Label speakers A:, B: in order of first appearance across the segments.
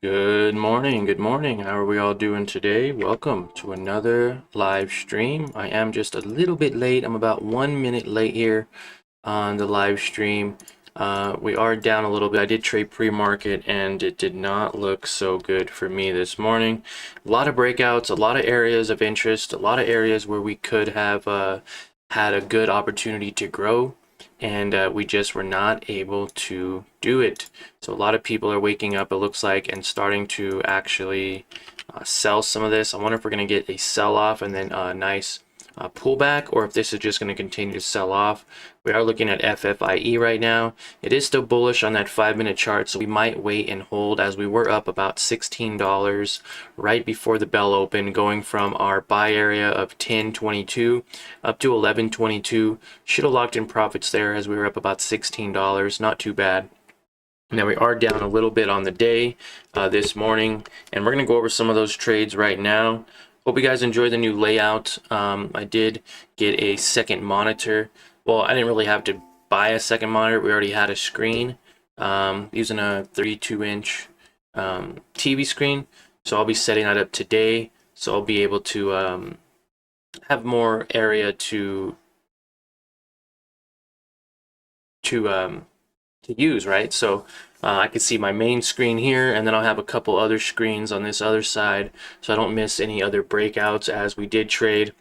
A: Good morning, good morning. How are we all doing today? Welcome to another live stream. I am just a little bit late. I'm about 1 minute late here on the live stream. We are down a little bit. I did trade pre-market and it did not look so good for me this morning. A lot of breakouts, a lot of areas of interest, a lot of areas where we could have had a good opportunity to grow, and we just were not able to do it. So a lot of people are waking up, it looks like, and starting to actually sell some of this. I wonder if we're going to get a sell-off and then a nice pullback, or if this is just going to continue to sell off. We are looking at FFIE right now. It is still bullish on that 5-minute chart, so we might wait and hold, as we were up about $16 right before the bell opened, going from our buy area of 10.22 up to 11.22. Should have locked in profits there, as we were up about $16. Not too bad. Now we are down a little bit on the day this morning, and we're going to go over some of those trades right now. Hope you guys enjoy the new layout. I did get a second monitor. Well, I didn't really have to buy a second monitor. We already had a screen using a 32-inch TV screen. So I'll be setting that up today. So I'll be able to have more area to use, right? So I can see my main screen here, and then I'll have a couple other screens on this other side, so I don't miss any other breakouts, as we did trade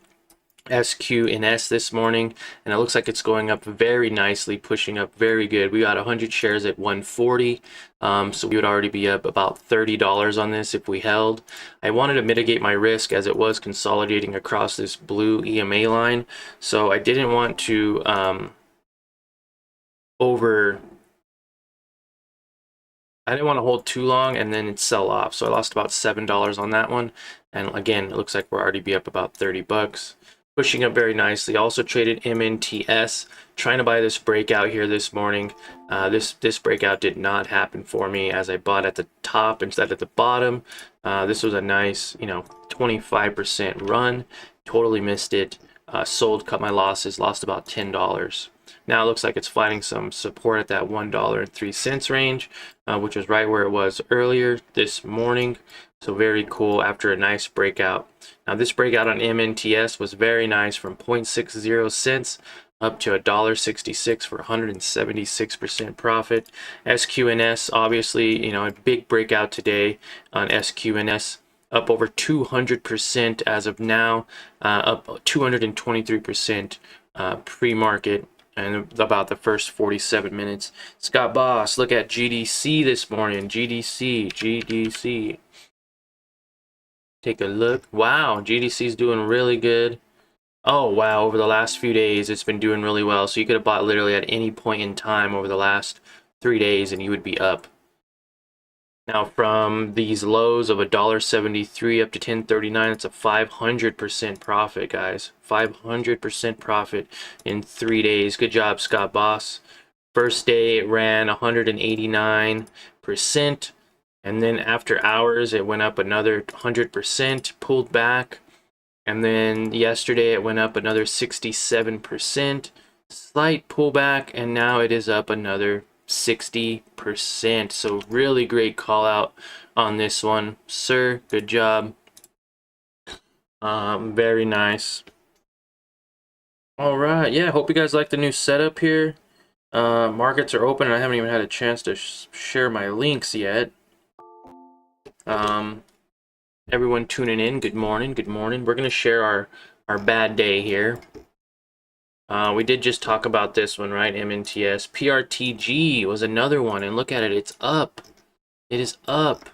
A: SQNS this morning, and it looks like it's going up very nicely, pushing up very good. We got 100 shares at 140, so we would already be up about $30 on this if we held. I wanted to mitigate my risk, as it was consolidating across this blue EMA line, so I didn't want to I didn't want to hold too long and then it sell off. So I lost about $7 on that one. And again, it looks like we're already be up about 30 bucks. Pushing up very nicely. Also traded MNTS, trying to buy this breakout here this morning. This breakout did not happen for me, as I bought at the top instead of the bottom. This was a nice, 25% run. Totally missed it. Sold, cut my losses, lost about $10. Now it looks like it's finding some support at that $1.03 range, which was right where it was earlier this morning. So very cool after a nice breakout. Now this breakout on MNTS was very nice, from 0.60 cents up to $1.66 for 176% profit. SQNS, obviously, a big breakout today on SQNS. Up over 200% as of now, up 223% pre-market, and about the first 47 minutes. Scott Boss, look at GDC this morning. GDC. Take a look. Wow, GDC is doing really good. Oh, wow, over the last few days, it's been doing really well. So you could have bought literally at any point in time over the last 3 days, and you would be up. Now, from these lows of $1.73 up to $10.39, it's a 500% profit, guys. 500% profit in 3 days. Good job, Scott Boss. First day, it ran 189%. And then after hours, it went up another 100%, pulled back. And then yesterday, it went up another 67%. Slight pullback, and now it is up another 60%. So really great call out on this one, sir. Good job. Very nice. All right, yeah, hope you guys like the new setup here. Markets are open, and I haven't even had a chance to share my links yet. Everyone tuning in, good morning. We're gonna share our bad day here. We did just talk about this one, right? MNTS. PRTG was another one, and look at it, it's up. It is up.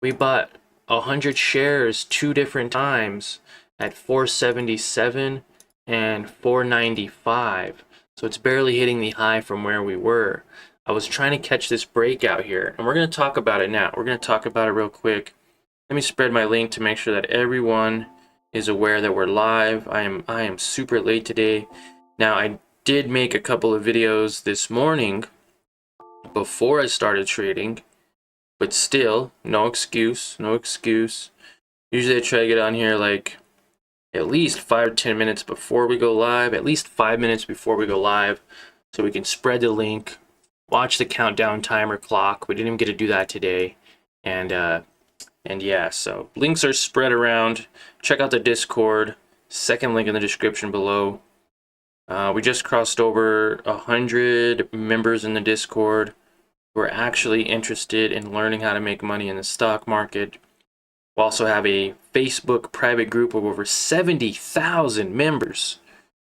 A: We bought 100 shares 2 different times at 477 and 495. So it's barely hitting the high from where we were. I was trying to catch this breakout here, and we're going to talk about it now. We're going to talk about it real quick. Let me spread my link to make sure that everyone is aware that we're live. I am super late today. Now, I did make a couple of videos this morning before I started trading, but still, no excuse. Usually I try to get on here like at least 5 or 10 minutes before we go live, at least 5 minutes before we go live, so we can spread the link, watch the countdown timer clock. We didn't even get to do that today. And yeah, so links are spread around. Check out the Discord. Second link in the description below. We just crossed over 100 members in the Discord who are actually interested in learning how to make money in the stock market. We also have a Facebook private group of over 70,000 members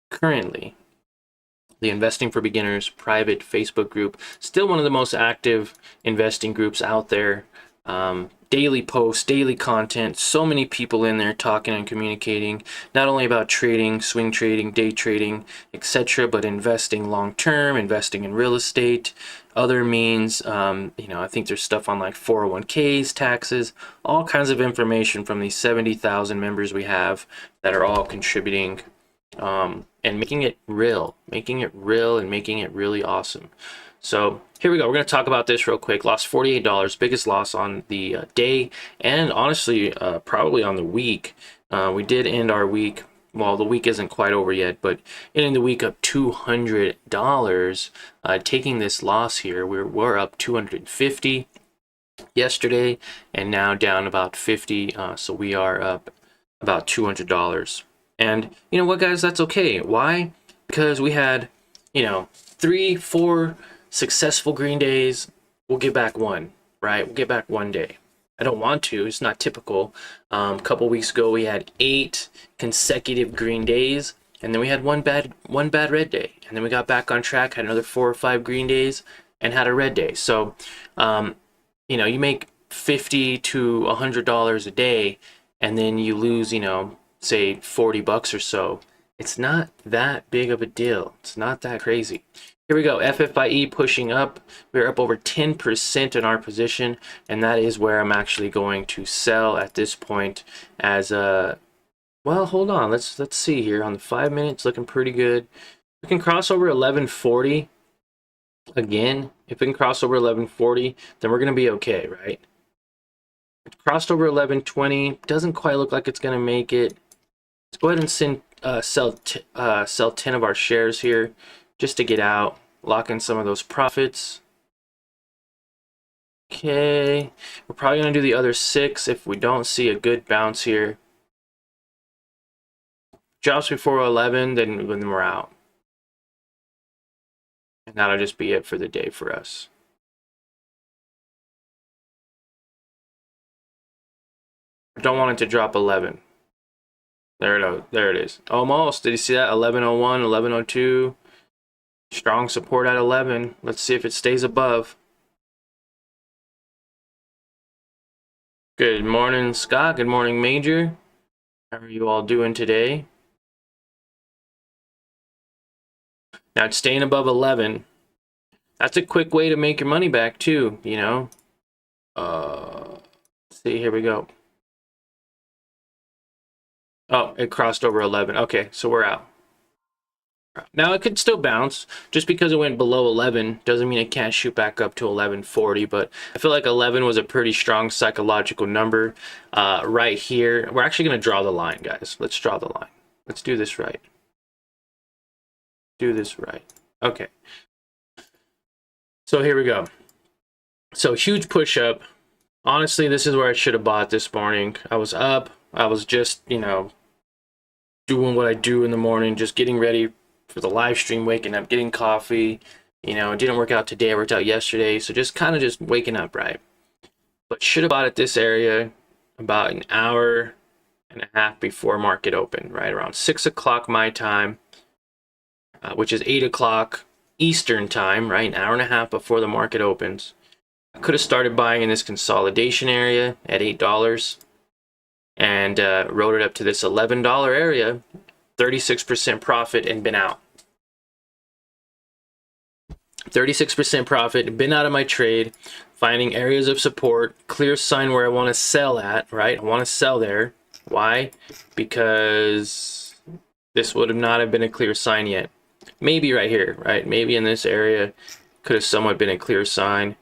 A: currently. The Investing for Beginners private Facebook group, still one of the most active investing groups out there. Daily posts, daily content, so many people in there talking and communicating, not only about trading, swing trading, day trading, etc., but investing long term, investing in real estate, other means. I think there's stuff on like 401ks, taxes, all kinds of information from these 70,000 members we have that are all contributing, and making it real and making it really awesome. So here we go. We're going to talk about this real quick. Lost $48, biggest loss on the day, and honestly, probably on the week. We did end our week. Well, the week isn't quite over yet, but ending the week up $200. Taking this loss here, we're up 250 yesterday, and now down about 50. So we are up about $200. And you know what, guys? That's okay. Why? Because we had, 3-4 successful green days. We'll get back one, right? We'll get back one day. I don't want to. It's not typical. A couple weeks ago, we had 8 consecutive green days, and then we had one bad red day, and then we got back on track. Had another 4 or 5 green days, and had a red day. So, you make $50 to $100 a day, and then you lose, say $40 or so. It's not that big of a deal. It's not that crazy. Here we go. FFIE pushing up. We're up over 10% in our position, and that is where I'm actually going to sell at this point. As well, hold on. Let's see here on the 5 minutes. Looking pretty good. We can cross over 1140 again. If we can cross over 1140, then we're gonna be okay, right? Crossed over 1120. Doesn't quite look like it's gonna make it. Let's go ahead and sell 10 of our shares here, just to get out, lock in some of those profits. Okay, we're probably going to do the other 6 if we don't see a good bounce here. Drops before 11, then we're out. And that'll just be it for the day for us. I don't want it to drop 11. There it is. Almost. Did you see that? 1101, 1102. Strong support at 11. Let's see if it stays above. Good morning, Scott. Good morning, Major. How are you all doing today? Now it's staying above 11. That's a quick way to make your money back too, Let's see, here we go. Oh, it crossed over 11. Okay, so we're out. Now it could still bounce. Just because it went below 11 doesn't mean it can't shoot back up to 1140, but I feel like 11 was a pretty strong psychological number. Right here, we're actually going to draw the line, guys. Let's draw the line. Let's do this right. Do this right. Okay. So here we go. So huge push up. Honestly, this is where I should have bought this morning. I was up. I was just, doing what I do in the morning, just getting ready for the live stream, waking up, getting coffee. It didn't work out today. I worked out yesterday. So just kind of just waking up, right? But should have bought at this area about an hour and a half before market open, right? Around 6 o'clock my time, which is 8 o'clock Eastern time, right? An hour and a half before the market opens. I could have started buying in this consolidation area at $8 and rode it up to this $11 area, 36% profit, and been out. 36% profit, been out of my trade, finding areas of support, clear sign where I want to sell at, right? I want to sell there. Why? Because this would have not have been a clear sign yet. Maybe right here, right? Maybe in this area could have somewhat been a clear sign.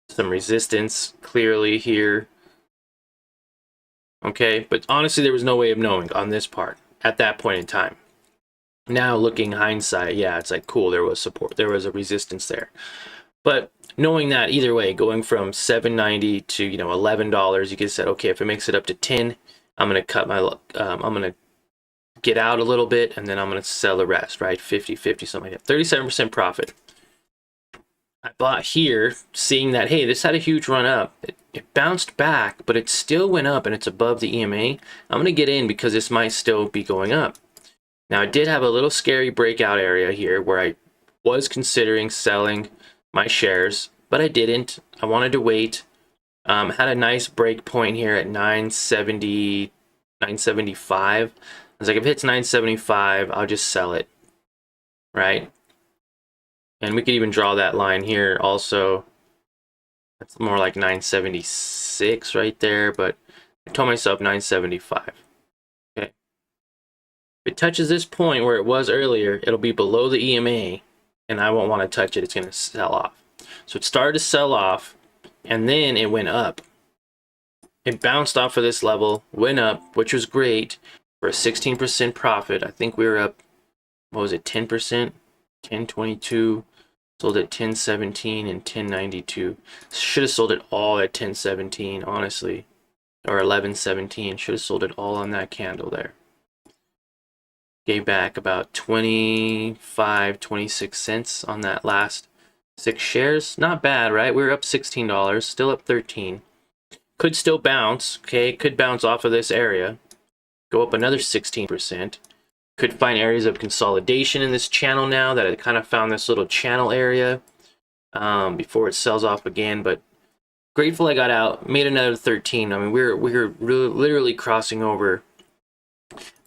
A: Some resistance clearly here. Okay, but honestly, there was no way of knowing on this part at that point in time. Now looking hindsight, yeah, it's like cool, there was support, there was a resistance there. But knowing that either way, going from $7.90 to, you know, $11, you could have said, okay, if it makes it up to 10, I'm gonna cut my I'm gonna get out a little bit, and then I'm gonna sell the rest, right? 50-50, something like that. 37% profit. I bought here, seeing that, hey, this had a huge run up. It bounced back, but it still went up, and it's above the EMA. I'm going to get in because this might still be going up. Now, I did have a little scary breakout area here where I was considering selling my shares, but I didn't. I wanted to wait. Had a nice break point here at 970, 975. I was like, if it hits 975, I'll just sell it, right? And we could even draw that line here also. That's more like 976 right there, but I told myself 975. Okay. If it touches this point where it was earlier, it'll be below the EMA, and I won't want to touch it. It's going to sell off. So it started to sell off, and then it went up. It bounced off of this level, went up, which was great for a 16% profit. I think we were up, what was it, 10%? 1022. Sold at 1017 and 1092. Should have sold it all at 1017, honestly. Or 1117. Should have sold it all on that candle there. Gave back about 25, 26 cents on that last 6 shares. Not bad, right? We were up $16, still up 13. Could still bounce, okay? Could bounce off of this area. Go up another 16%. Could find areas of consolidation in this channel now that I kind of found this little channel area before it sells off again. But grateful I got out, made another 13. I mean, we're literally crossing over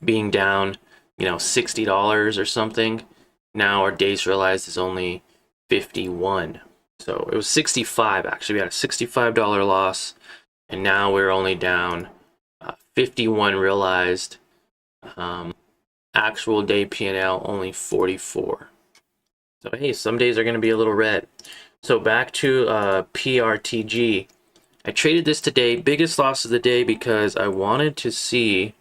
A: being down, you know, $60 or something. Now our days realized is only 51. So it was 65 actually. We had a $65 loss, and now we're only down 51 realized. Actual day P&L only 44. So hey, some days are going to be a little red. So back to PRTG. I traded this today. Biggest loss of the day because I wanted to see.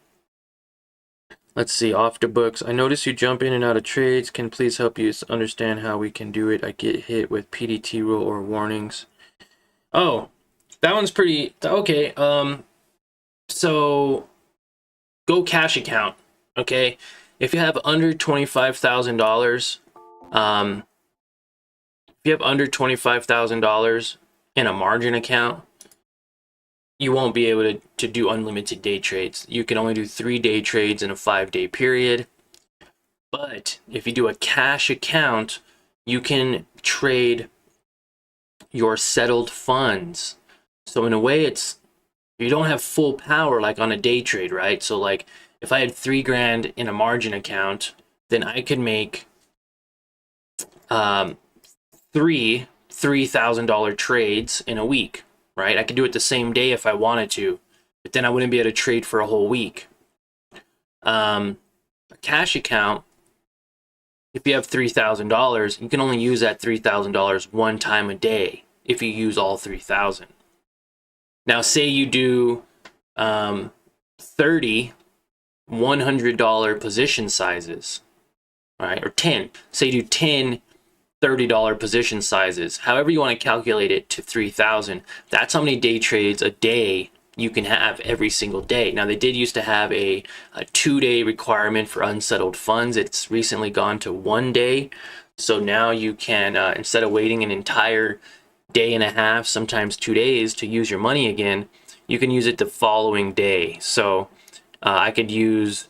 A: Let's see, off the books. I notice you jump in and out of trades. Can please help you understand how we can do it? I get hit with PDT rule or warnings. Oh, that one's pretty okay. So go cash account. Okay. If you have under $25,000, if you have under $25,000 in a margin account, you won't be able to do unlimited day trades. You can only do 3 day trades in a 5-day period. But if you do a cash account, you can trade your settled funds. So in a way, it's, you don't have full power like on a day trade, right? So like, if I had $3,000 in a margin account, then I could make three $3,000 trades in a week, right? I could do it the same day if I wanted to, but then I wouldn't be able to trade for a whole week. A cash account, if you have $3,000, you can only use that $3,000 one time a day if you use all 3,000. Now, say you do 30 $100 position sizes, right? Or 10. Say you do 10 $30 position sizes. However you want to calculate it to 3,000. That's how many day trades a day you can have every single day. Now, they did used to have a 2-day requirement for unsettled funds. It's recently gone to 1 day. So now you can, instead of waiting an entire day and a half, sometimes 2 days to use your money again, you can use it the following day. So I could use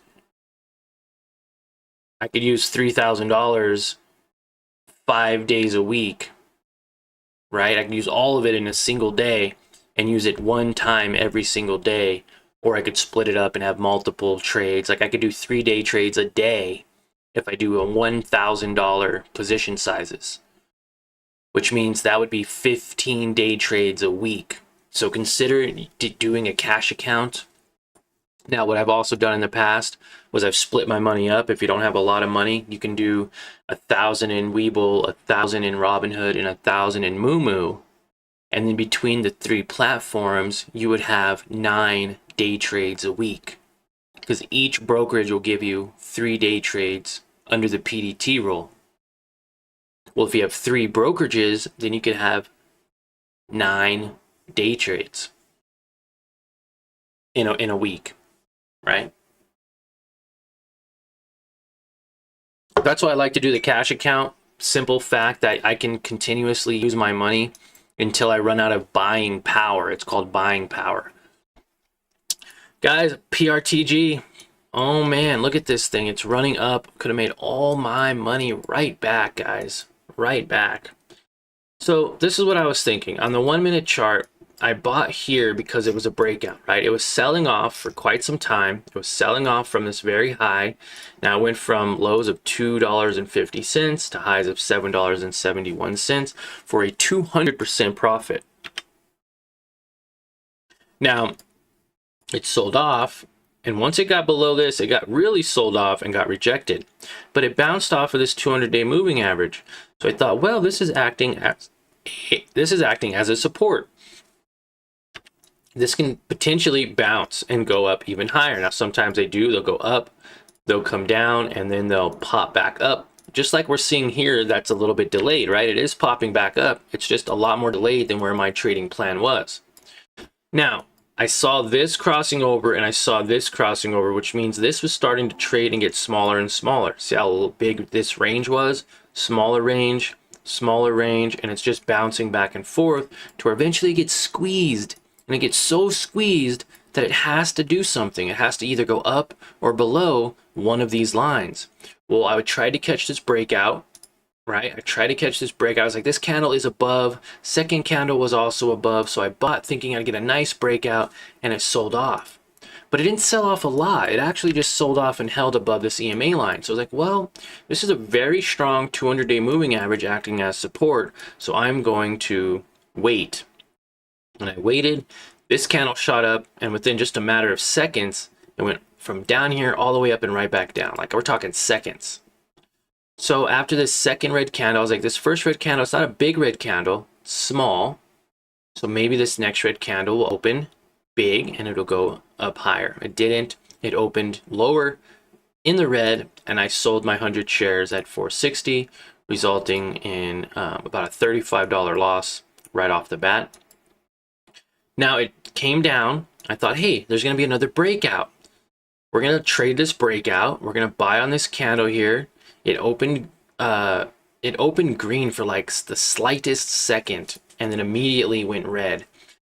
A: $3,000 5 days a week, right? I can use all of it in a single day and use it one time every single day, or I could split it up and have multiple trades. Like I could do 3-day trades a day if I do a $1,000 position sizes, which means that would be 15-day trades a week. So consider doing a cash account. Now, what I've also done in the past was I've split my money up. If you don't have a lot of money, you can do 1,000 in WeBull, 1,000 in Robinhood, and 1,000 in MooMoo. And then between the 3 platforms, you would have 9 day trades a week, because each brokerage will give you 3 day trades under the PDT rule. Well, if you have 3 brokerages, then you could have 9 day trades in a week, right? That's why I like to do the cash account. Simple fact that I can continuously use my money until I run out of buying power. It's called buying power. Guys, PRTG. Oh man, look at this thing. It's running up. Could have made all my money right back, guys. Right back. So this is what I was thinking. On the 1 minute chart, I bought here because it was a breakout, right? It was selling off for quite some time. It was selling off from this very high. Now it went from lows of $2.50 to highs of $7.71 for a 200% profit. Now it sold off, and once it got below this, it got really sold off and got rejected. But it bounced off of this 200-day moving average. So I thought, well, this is acting as a support. This can potentially bounce and go up even higher. Now, sometimes they do. They'll go up, they'll come down, and then they'll pop back up. Just like we're seeing here, that's a little bit delayed, right? It is popping back up. It's just a lot more delayed than where my trading plan was. Now, I saw this crossing over and I saw this crossing over, which means this was starting to trade and get smaller and smaller. See how big this range was? Smaller range, and it's just bouncing back and forth to where eventually it gets squeezed. And it gets so squeezed that it has to do something. It has to either go up or below one of these lines. Well, I would try to catch this breakout, right? I tried to catch this breakout. I was like, this candle is above. Second candle was also above. So I bought thinking I'd get a nice breakout, and it sold off. But it didn't sell off a lot. It actually just sold off and held above this EMA line. So I was like, well, this is a very strong 200-day moving average acting as support. So I'm going to wait. And I waited. This candle shot up, and within just a matter of seconds, it went from down here all the way up and right back down. Like, we're talking seconds. So after this second red candle, I was like, this first red candle, it's not a big red candle, it's small. So maybe this next red candle will open big and it'll go up higher. It didn't. It opened lower in the red, and I sold my 100 shares at 460, resulting in about a $35 loss right off the bat. Now it came down. I thought, hey, there's going to be another breakout. We're going to trade this breakout. We're going to buy on this candle here. It opened green for like the slightest second, and then immediately went red.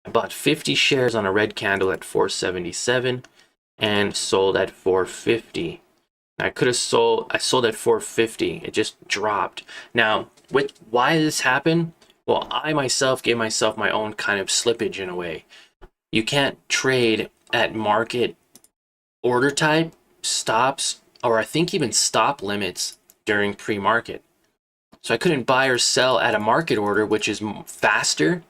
A: I bought 50 shares on a red candle at 477 and sold at 450. I sold at 450. It just dropped. Now, why did this happen? Well, I myself gave myself my own kind of slippage in a way. You can't trade at market order type, stops, or I think even stop limits during pre-market. So I couldn't buy or sell at a market order, which is faster.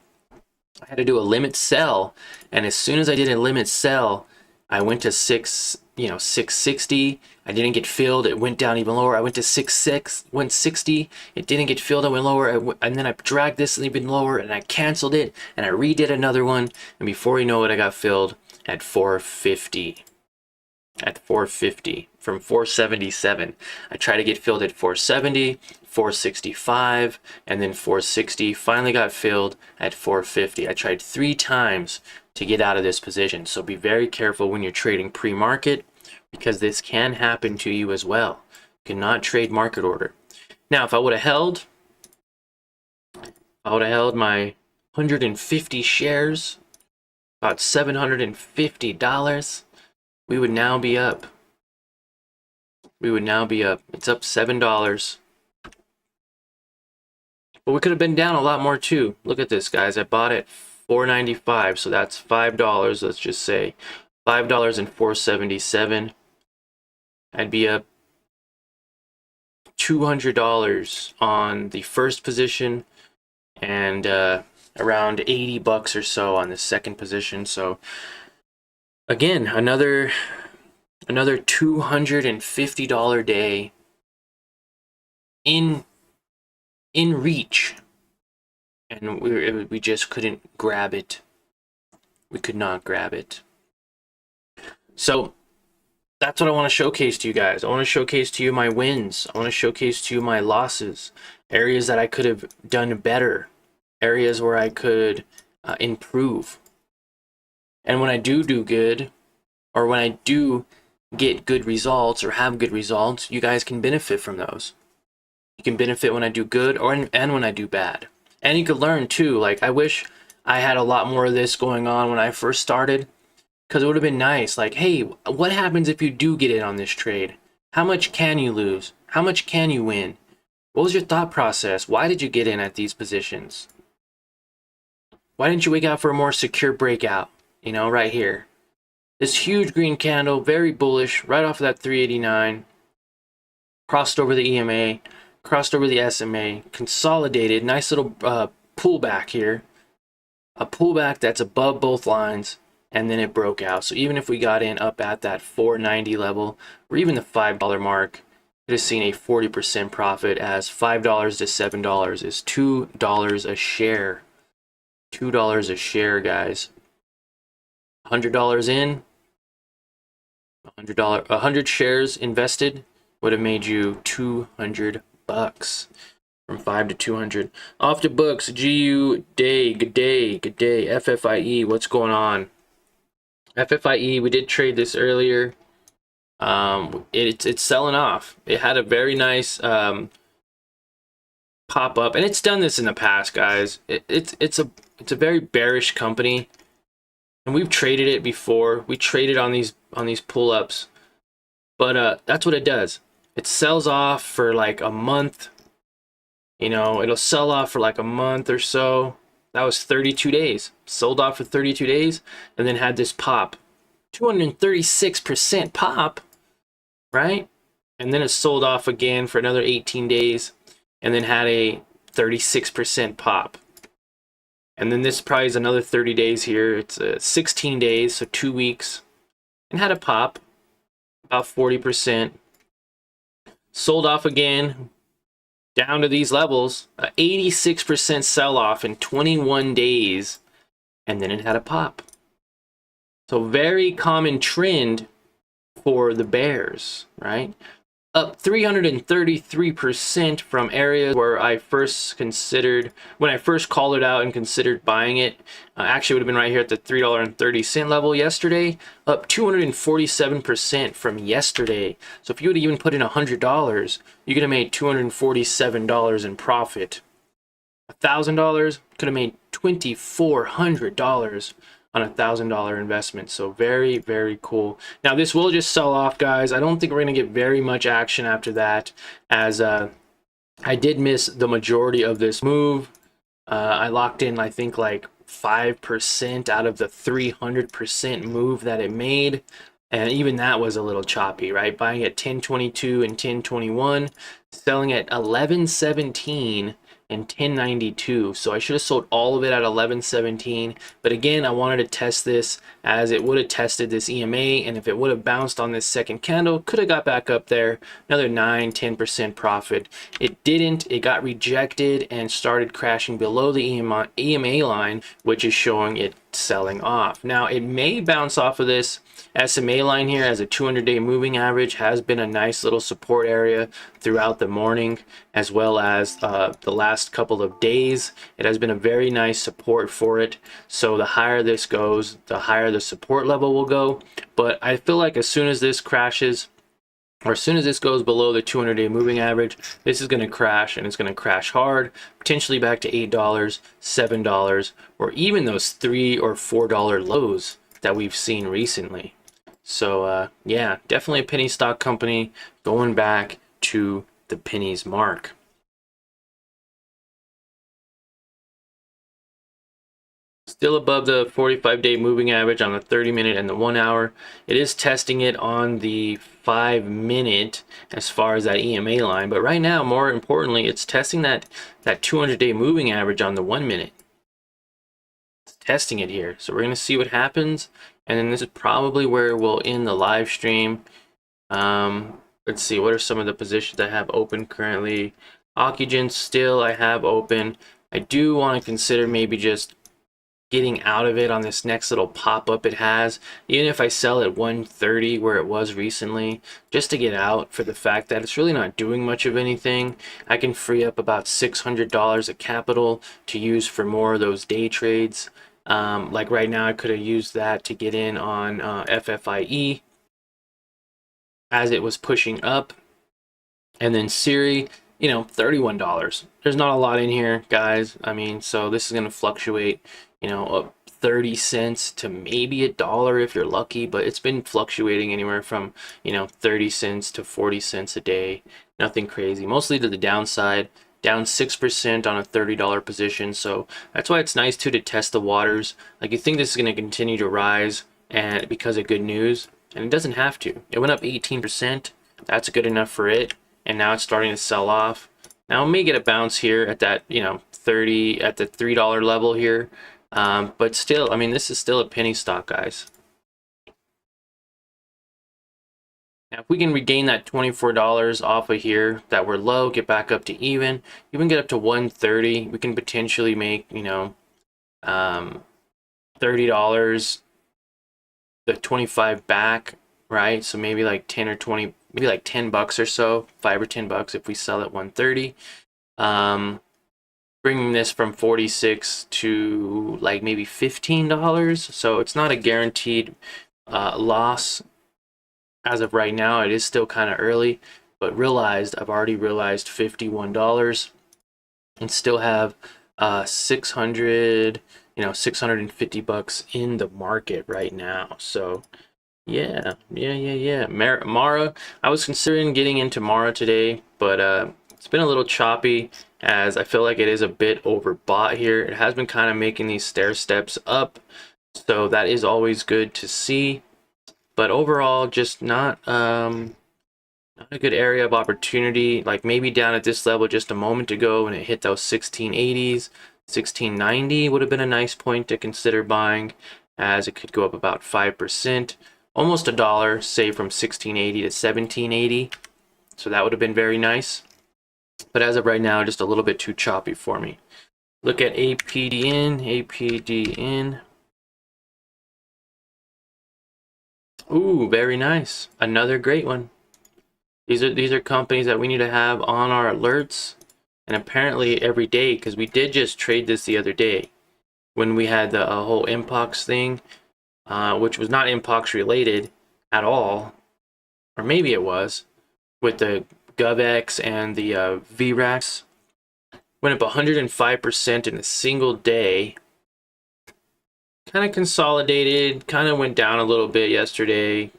A: I had to do a limit sell, and as soon as I did a limit sell, I went to 660. I didn't get filled. It went down even lower. I went to 160. It didn't get filled. I went lower, and then I dragged this even lower, and I canceled it, and I redid another one, and before you know it, I got filled at 450. At 450 from 477. I tried to get filled at 470, 465, and then 460. Finally got filled at 450. I tried 3 times to get out of this position. So be very careful when you're trading pre-market, because this can happen to you as well. You cannot trade market order. Now, if I would have held my 150 shares, about $750, we would now be up. It's up $7. But we could have been down a lot more too. Look at this, guys. I bought it $4.95, so that's $5. Let's just say $5 and $4.77. I'd be up $200 on the first position, and around $80 or so on the second position. So again, another $250 day in reach, and we just couldn't grab it. We could not grab it. So that's what I want to showcase to you guys. I want to showcase to you my wins. I want to showcase to you my losses, areas that I could have done better, areas where I could improve. And when I do good, or when I do get good results or have good results, you guys can benefit from those. You can benefit when I do good and when I do bad. And you could learn too. Like, I wish I had a lot more of this going on when I first started, because it would have been nice. Like, hey, what happens if you do get in on this trade? How much can you lose? How much can you win? What was your thought process? Why did you get in at these positions? Why didn't you wait out for a more secure breakout? You know, right here. This huge green candle, very bullish, right off of that 389. Crossed over the EMA, crossed over the SMA, consolidated, nice little pullback here. A pullback that's above both lines, and then it broke out. So even if we got in up at that 490 level, or even the $5 mark, you have seen a 40% profit, as $5 to $7 is $2 a share. $2 a share, guys. $100 in, $100 shares invested would have made you $200 from 5 to 200. Off to books. GU day, good day, good day. FFIE, what's going on? FFIE, we did trade this earlier. It's selling off. It had a very nice pop up, and it's done this in the past, guys. It's a very bearish company, and we've traded it before. We traded on these pull ups, but that's what it does. It sells off for like a month. You know, it'll sell off for like a month or so. That was 32 days. Sold off for 32 days, and then had this pop. 236% pop, right? And then it sold off again for another 18 days, and then had a 36% pop. And then this probably is another 30 days here. It's 16 days, so 2 weeks, and had a pop, about 40%. Sold off again, down to these levels, 86% sell-off in 21 days, and then it had a pop. So very common trend for the bears, right? Up 333% from areas where I first considered, when I first called it out and considered buying it. Actually would have been right here at the $3.30 level yesterday. Up 247% from yesterday. So if you would even put in $100, you could have made $247 in profit. $1,000 could have made $2,400 on a $1,000 investment. So very, very cool. Now this will just sell off, guys. I don't think we're going to get very much action after that, as I did miss the majority of this move. I locked in, I think, like 5% out of the 300% move that it made, and even that was a little choppy, right? Buying at 1022 and 1021, selling at 1117 and 1092. So I should have sold all of it at 1117, but again, I wanted to test this, as it would have tested this EMA, and if it would have bounced on this second candle, could have got back up there, another 9-10% profit. It didn't. It got rejected and started crashing below the EMA line, which is showing it selling off. Now it may bounce off of this SMA line here, as a 200-day moving average has been a nice little support area throughout the morning, as well as the last couple of days. It has been a very nice support for it. So the higher this goes, the higher the support level will go. But I feel like as soon as this crashes, or as soon as this goes below the 200-day moving average, this is going to crash, and it's going to crash hard, potentially back to $8, $7, or even those $3 or $4 lows that we've seen recently. So yeah, definitely a penny stock company, going back to the pennies mark. Still above the 45-day moving average on the 30-minute and the 1 hour. It is testing it on the 5-minute as far as that EMA line, but right now, more importantly, it's testing that 200-day moving average on the 1 minute. It's testing it here, so we're going to see what happens, and then this is probably where we'll end the live stream. Let's see, what are some of the positions I have open currently? OCGN still I have open. I do want to consider maybe just getting out of it on this next little pop-up it has, even if I sell at 130 where it was recently, just to get out for the fact that it's really not doing much of anything. I can free up about $600 of capital to use for more of those day trades. Like right now I could have used that to get in on FFIE as it was pushing up, and then SIRI, you know, $31. There's not a lot in here, guys. I mean, so this is going to fluctuate, you know, 30 cents to maybe $1 if you're lucky, but it's been fluctuating anywhere from, you know, 30 cents to 40 cents a day. Nothing crazy, mostly to the downside, down 6% on a $30 position. So that's why it's nice too to test the waters. Like, you think this is going to continue to rise and because of good news, and it doesn't have to. It went up 18%. That's good enough for it. And now it's starting to sell off. Now it may get a bounce here at that, you know, 30 at the $3 level here. But still, I mean, this is still a penny stock, guys. Now, if we can regain that $24 off of here that we're low, get back up to even get up to 130, we can potentially make, you know, $30, the 25 back, right? So maybe like 10 or 20, maybe like 10 bucks or so, 5 or 10 bucks if we sell at 130. Bringing this from 46 to like maybe $15. So it's not a guaranteed loss as of right now. It is still kind of early, but I've already realized $51 and still have 600, you know, 650 bucks in the market right now. So yeah. Mara, I was considering getting into Mara today, but it's been a little choppy as I feel like it is a bit overbought here. It has been kind of making these stair steps up, so that is always good to see. But overall, just not a good area of opportunity. Like maybe down at this level just a moment ago when it hit those 1680s, 1690 would have been a nice point to consider buying, as it could go up about 5%. Almost $1, say from 1680 to 1780. So that would have been very nice. But as of right now, just a little bit too choppy for me. Look at APDN. Ooh, very nice. Another great one. These are companies that we need to have on our alerts, and apparently every day, because we did just trade this the other day when we had the whole Mpox thing. Which was not Mpox related at all, or maybe it was, with the GovX and the VRAX. Went up 105% in a single day. Kind of consolidated, kind of went down a little bit yesterday.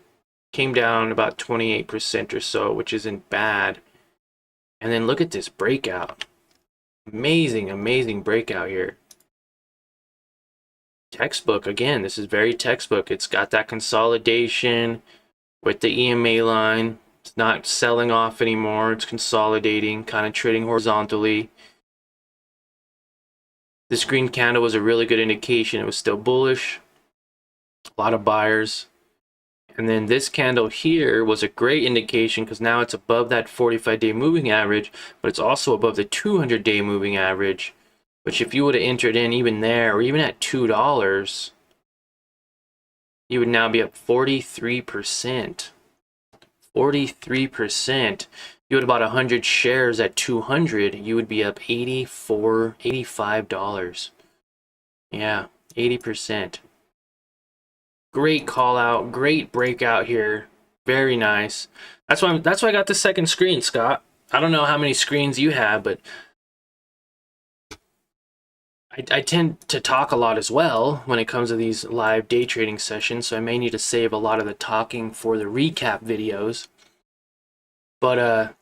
A: Came down about 28% or so, which isn't bad. And then look at this breakout. Amazing breakout here. Textbook again. This is very textbook. It's got that consolidation with the EMA line. It's not selling off anymore. It's consolidating, kind of trading horizontally. This green candle was a really good indication. It was still bullish. A lot of buyers. And then this candle here was a great indication because now it's above that 45-day moving average, but it's also above the 200-day moving average. Which if you would have entered in even there, or even at $2, you would now be up 43%. 43%. You would bought 100 shares at 200, you would be up $85. Yeah, 80%. Great call out, great breakout here. Very nice. That's why I got the second screen, Scott. I don't know how many screens you have, but I tend to talk a lot as well when it comes to these live day trading sessions, so I may need to save a lot of the talking for the recap videos. But if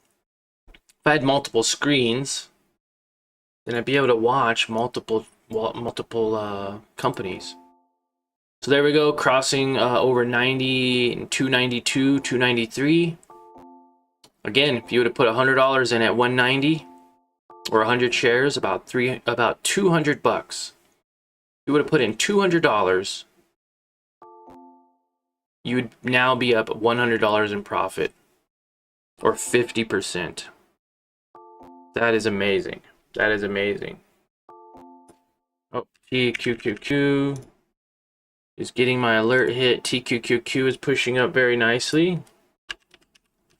A: I had multiple screens, then I'd be able to watch multiple companies. So there we go, crossing over 90, 292, 293. Again, if you would have put $100 in at 190 or 100 shares, about 200 bucks. You would have put in $200. You would now be up $100 in profit, or 50%. That is amazing. That is amazing. Oh, TQQQ is getting my alert hit. TQQQ is pushing up very nicely.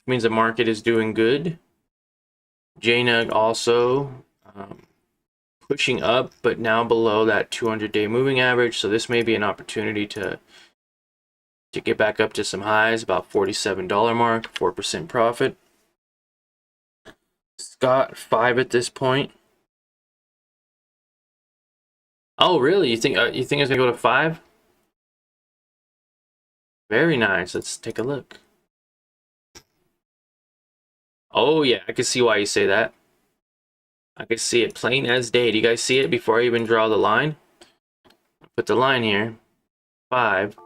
A: Means the market is doing good. JNUG also pushing up, but now below that 200-day moving average. So this may be an opportunity to get back up to some highs, about $47 mark, 4% profit. Scott 5 at this point. Oh, really? You think it's gonna go to 5? Very nice. Let's take a look. Oh yeah, I can see why you say that. I can see it plain as day. Do you guys see it before I even draw the line? Put the line here. 5.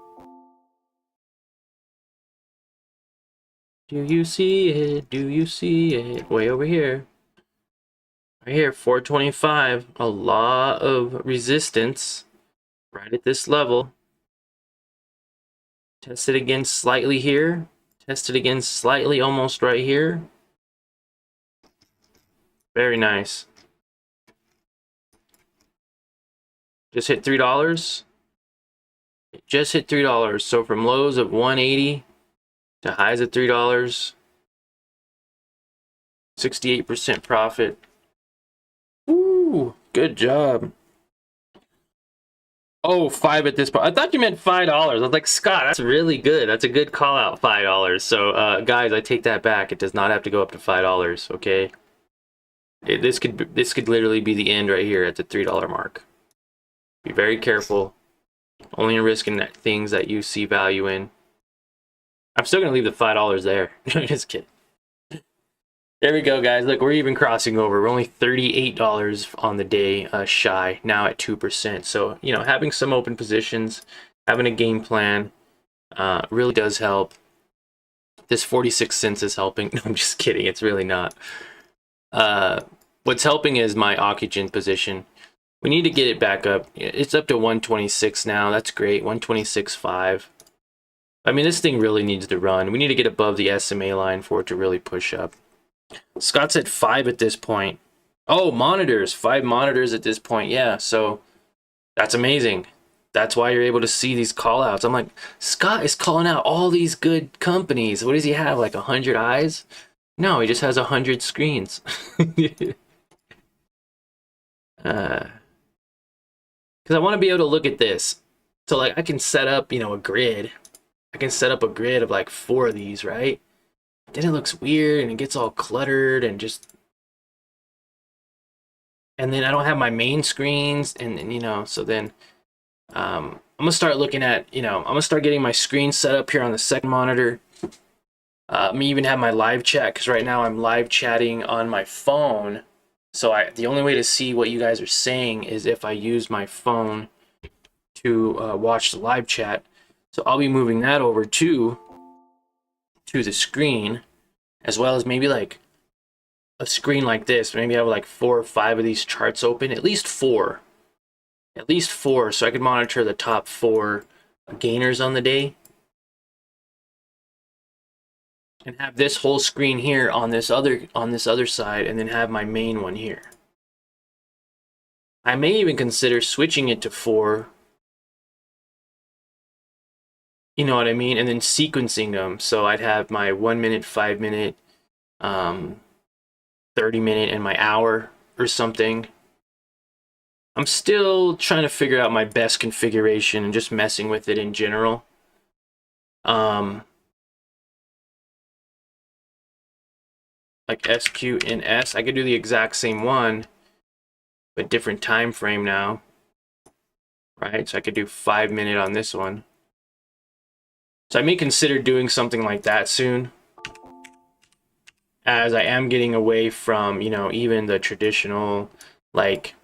A: Do you see it? Do you see it? Way over here. Right here, 425. A lot of resistance right at this level. Test it again slightly here. Test it again slightly almost right here. Very nice. Just hit $3. It just hit $3. So from lows of 180 to highs of $3. 68% profit. Ooh, good job. Oh, 5 at this point. I thought you meant $5. I was like, Scott, that's really good. That's a good call out, $5. So, guys, I take that back. It does not have to go up to $5, okay? This could literally be the end right here at the $3 mark. Be very careful. Only risking things that you see value in. I'm still gonna leave the $5 there. Just kidding. There we go, guys. Look, we're even crossing over. We're only $38 on the day shy, now at 2%. So, you know, having some open positions, having a game plan really does help. This 46 cents is helping. No, I'm just kidding. It's really not. What's helping is my OCGN position. We need to get it back up. It's up to 126 now. That's great. 126.5. I mean, this thing really needs to run. We need to get above the SMA line for it to really push up. Scott's at 5 at this point. Oh, monitors. 5 monitors at this point. Yeah, so that's amazing. That's why you're able to see these call outs. I'm like, Scott is calling out all these good companies. What does he have, like 100 eyes? No, he just has 100 screens. Because I want to be able to look at this. So like I can set up, you know, a grid. I can set up a grid of like 4 of these, right? Then it looks weird and it gets all cluttered and just... And then I don't have my main screens and you know, so then I'm gonna start looking at, you know, I'm gonna start getting my screen set up here on the second monitor. I'm gonna even have my live chat, because right now I'm live chatting on my phone. So the only way to see what you guys are saying is if I use my phone to watch the live chat. So I'll be moving that over to the screen, as well as maybe like a screen like this. Maybe I have like 4 or 5 of these charts open, at least 4. At least 4, so I could monitor the top 4 gainers on the day. And have this whole screen here on this other side, and then have my main one here. I may even consider switching it to 4. You know what I mean? And then sequencing them. So I'd have my 1 minute, 5 minute, 30 minute, and my hour or something. I'm still trying to figure out my best configuration and just messing with it in general. Like SQNS, I could do the exact same one, but different time frame now. Right? So I could do 5 minute on this one. So I may consider doing something like that soon, as I am getting away from, you know, even the traditional, like,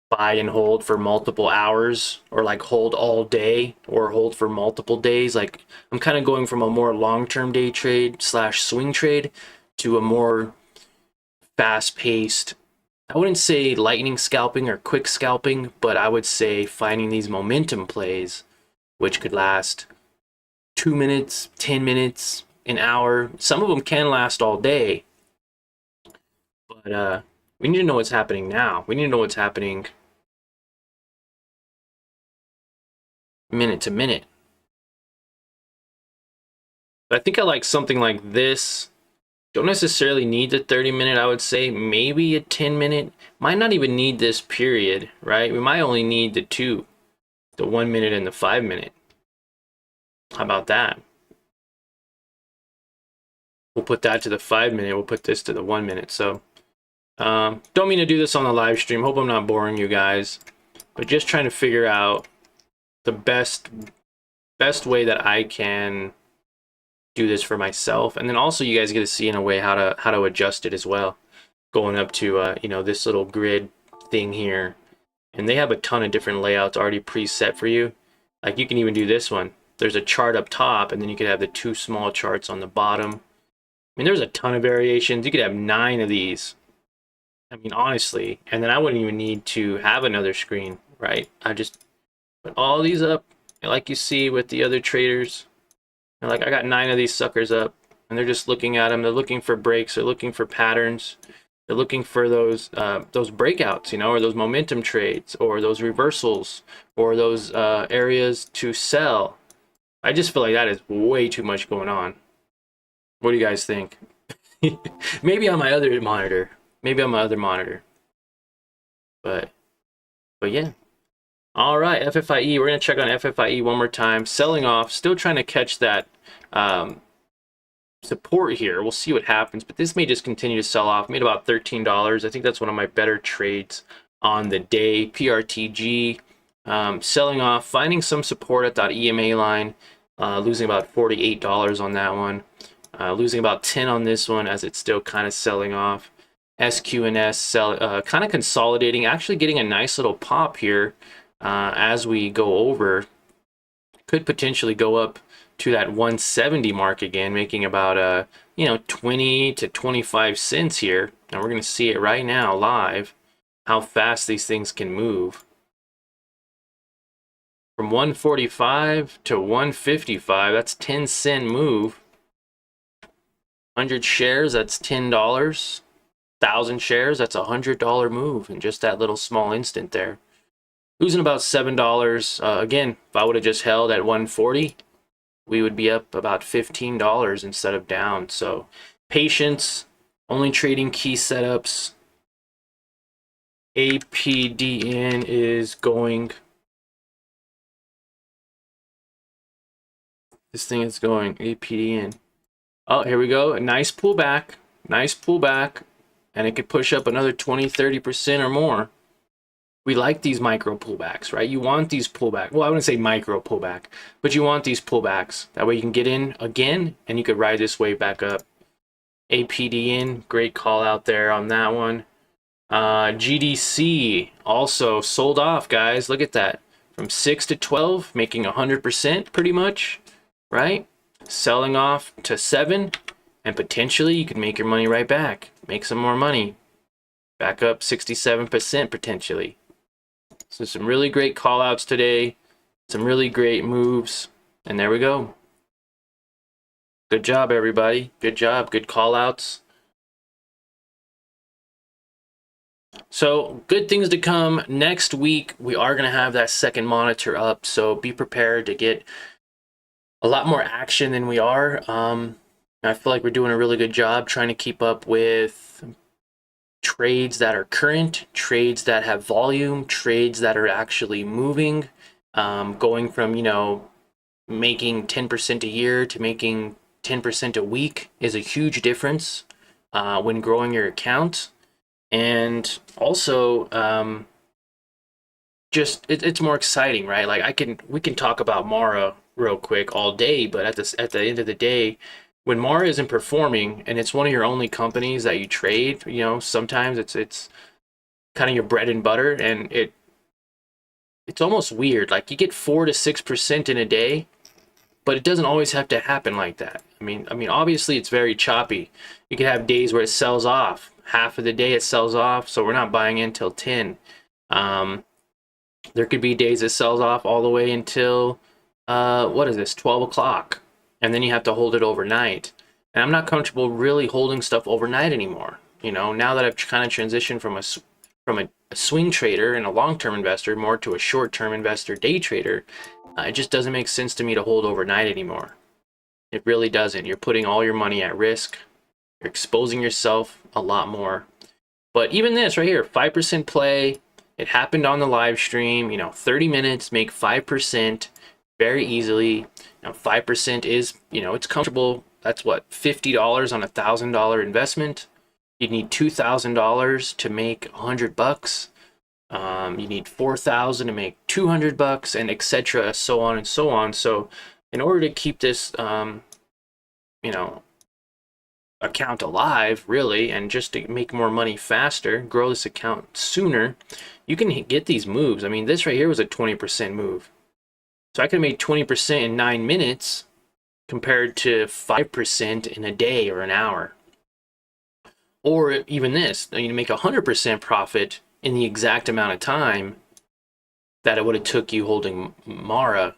A: buy and hold for multiple hours, or like hold all day, or hold for multiple days. Like, I'm kind of going from a more long-term day trade / swing trade to a more fast-paced, I wouldn't say lightning scalping or quick scalping, but I would say finding these momentum plays, which could last 2 minutes, 10 minutes, an hour. Some of them can last all day, but we need to know what's happening now. We need to know what's happening minute to minute. I think I like something like this. Don't necessarily need the 30-minute, I would say maybe a 10-minute. Might not even need this period, right? We might only need the two, the 1 minute and the 5 minute. How about that? We'll put that to the 5 minute, we'll put this to the 1 minute. So don't mean to do this on the live stream. Hope I'm not boring you guys, but just trying to figure out the best way that I can do this for myself, and then also you guys get to see in a way how to adjust it as well, going up to you know, this little grid thing here, and they have a ton of different layouts already preset for you. Like you can even do this one. There's a chart up top, and then you could have the two small charts on the bottom. I mean, there's a ton of variations. You could have 9 of these. I mean, honestly, and then I wouldn't even need to have another screen, right? I just put all these up, like you see with the other traders. And like I got 9 of these suckers up, and they're just looking at them. They're looking for breaks. They're looking for patterns. They're looking for those breakouts, you know, or those momentum trades, or those reversals, or those areas to sell. I just feel like that is way too much going on. What do you guys think? Maybe on my other monitor. Maybe on my other monitor. But yeah. All right, FFIE. We're going to check on FFIE one more time. Selling off, still trying to catch that support here. We'll see what happens, but this may just continue to sell off. Made about $13. I think that's one of my better trades on the day. PRTG, selling off, finding some support at that EMA line, losing about $48 on that one. Losing about 10 on this one as it's still kind of selling off. SQNS kind of consolidating, actually getting a nice little pop here. As we go over, could potentially go up to that 170 mark again, making about you know, 20 to 25 cents here. And we're going to see it right now live, how fast these things can move. From 145 to 155, that's 10-cent move. 100 shares, that's $10. 1,000 shares, that's a $100 move in just that little small instant there. Losing about $7. Again, if I would have just held at 140, we would be up about $15 instead of down. So patience, only trading key setups. APDN is going. This thing is going APDN. Oh, here we go. A nice pullback. Nice pullback. And it could push up another 20-30% or more. We like these micro pullbacks, right? You want these pullbacks. Well, I wouldn't say micro pullback, but you want these pullbacks. That way you can get in again, and you could ride this wave back up. APDN, great call out there on that one. GDC also sold off, guys. Look at that. From 6 to 12, making 100% pretty much, right? Selling off to 7, and potentially you could make your money right back. Make some more money. Back up 67% potentially. So some really great call outs today, some really great moves, and there we go. Good job, everybody. Good job. Good call outs. So good things to come. Next week, we are going to have that second monitor up, so be prepared to get a lot more action than we are. I feel like we're doing a really good job trying to keep up with trades that are current, trades that have volume, trades that are actually moving, going from, you know, making 10% a year to making 10% a week is a huge difference when growing your account. And also, just it's more exciting, right? Like we can talk about Mara real quick all day, but at the end of the day, when Mara isn't performing and it's one of your only companies that you trade, you know, sometimes it's kind of your bread and butter, and it's almost weird. Like you get 4 to 6% in a day, but it doesn't always have to happen like that. I mean, obviously it's very choppy. You can have days where it sells off. Half of the day it sells off, so we're not buying in till 10. There could be days it sells off all the way until, what is this, 12 o'clock. And then you have to hold it overnight. And I'm not comfortable really holding stuff overnight anymore. You know, now that I've kind of transitioned from a swing trader and a long-term investor more to a short-term investor, day trader, It just doesn't make sense to me to hold overnight anymore. It really doesn't. You're putting all your money at risk. You're exposing yourself a lot more. But even this right here, 5% play. It happened on the live stream. 30 minutes, make 5% very easily. Now, 5% is, it's comfortable. That's what, $50 on $1,000 investment. You need $2,000 to make $100. You need $4,000 to make $200, and etc. So on and so on. So, in order to keep this, account alive, really, and just to make more money faster, grow this account sooner, you can get these moves. I mean, this right here was a 20% move. So I could have made 20% in 9 minutes compared to 5% in a day or an hour. Or even this, make 100% profit in the exact amount of time that it would have took you holding Mara.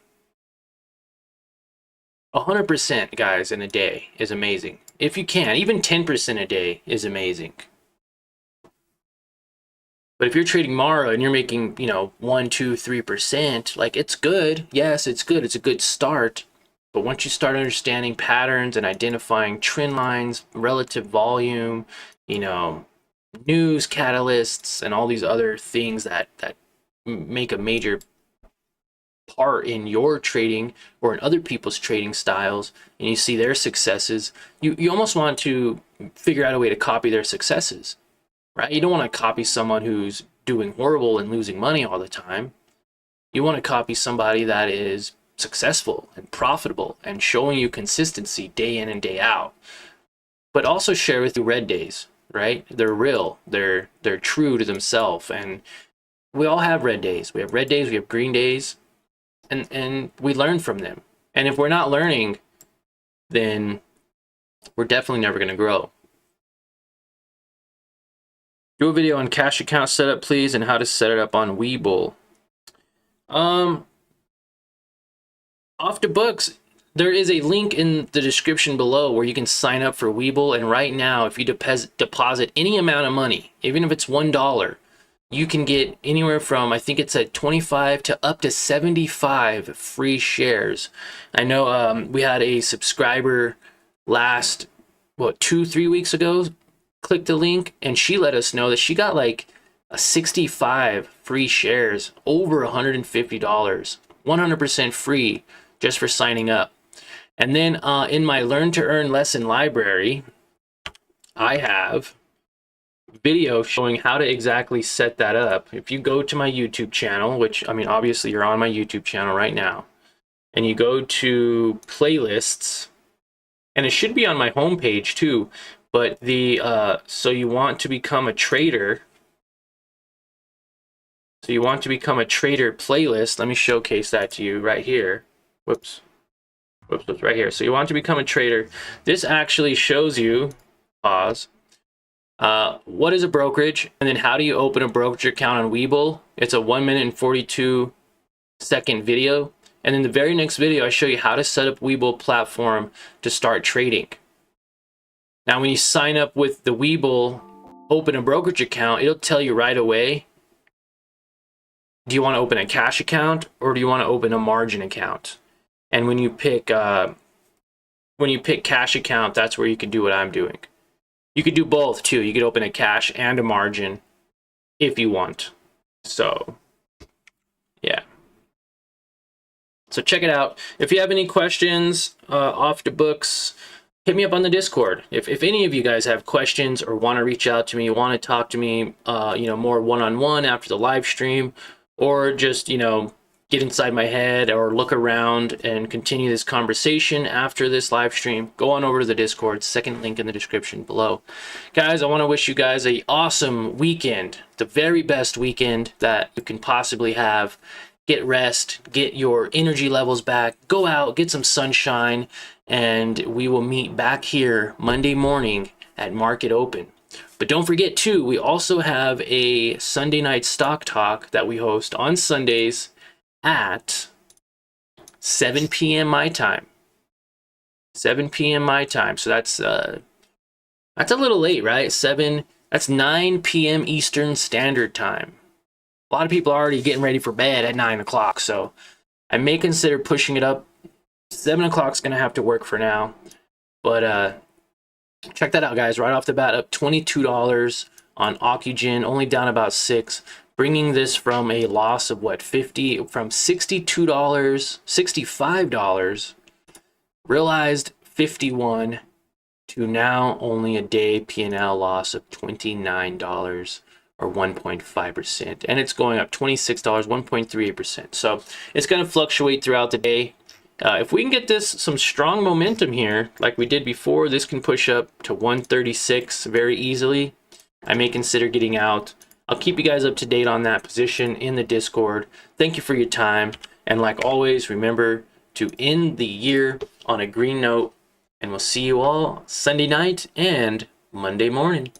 A: 100%, guys, in a day is amazing. If you can, even 10% a day is amazing. But if you're trading Mara and you're making, 1, 2, 3%, like, it's good. Yes, it's good. It's a good start. But once you start understanding patterns and identifying trend lines, relative volume, news catalysts, and all these other things that make a major part in your trading or in other people's trading styles, and you see their successes, you almost want to figure out a way to copy their successes, right? You don't want to copy someone who's doing horrible and losing money all the time. You want to copy somebody that is successful and profitable and showing you consistency day in and day out. But also share with you red days, right? They're real. They're true to themselves. And we all have red days. We have red days, we have green days, and we learn from them. And if we're not learning, then we're definitely never going to grow. Do a video on cash account setup, please, and how to set it up on WeBull. Off the books, there is a link in the description below where you can sign up for WeBull, and right now, if you deposit any amount of money, even if it's $1, you can get anywhere from, I think it's at 25 to up to 75 free shares. I know we had a subscriber last, 2-3 weeks ago, click the link, and she let us know that she got like a 65 free shares, over $150, 100% free just for signing up. And then in my Learn to Earn lesson library, I have video showing how to exactly set that up. If you go to my YouTube channel, which, I mean, obviously you're on my YouTube channel right now, and you go to playlists, and it should be on my homepage too, but so you want to become a trader. So you want to become a trader playlist. Let me showcase that to you right here. Whoops, right here. So you want to become a trader. This actually shows you, pause, what is a brokerage, and then how do you open a brokerage account on WeBull. It's a 1 minute and 42-second video. And then the very next video, I show you how to set up WeBull platform to start trading. Now, when you sign up with the WeBull, open a brokerage account, it'll tell you right away, do you want to open a cash account or do you want to open a margin account? And when you pick cash account, that's where you can do what I'm doing. You could do both too. You could open a cash and a margin if you want. So, yeah. So check it out. If you have any questions off the books, hit me up on the Discord. If any of you guys have questions or want to reach out to me, want to talk to me, more one-on-one after the live stream, or just, get inside my head or look around and continue this conversation after this live stream, go on over to the Discord, second link in the description below. Guys, I want to wish you guys an awesome weekend, the very best weekend that you can possibly have. Get rest, get your energy levels back, go out, get some sunshine, and we will meet back here Monday morning at Market Open. But don't forget too, we also have a Sunday night stock talk that we host on Sundays at 7 p.m. my time. 7 p.m. my time. So that's a little late, right? That's 9 p.m. Eastern Standard Time. A lot of people are already getting ready for bed at 9 o'clock, so I may consider pushing it up. 7 o'clock's gonna have to work for now, but check that out, guys. Right off the bat, up $22 on OCGN, only down about 6, bringing this from a loss of what, from $62, $65, realized 51, to now only a day P&L loss of $29 or 1.5%, and it's going up $26, 1.38%. So it's going to fluctuate throughout the day. If we can get this some strong momentum here, like we did before, this can push up to 136 very easily. I may consider getting out. I'll keep you guys up to date on that position in the Discord. Thank you for your time, and like always, remember to end the year on a green note, and we'll see you all Sunday night and Monday morning.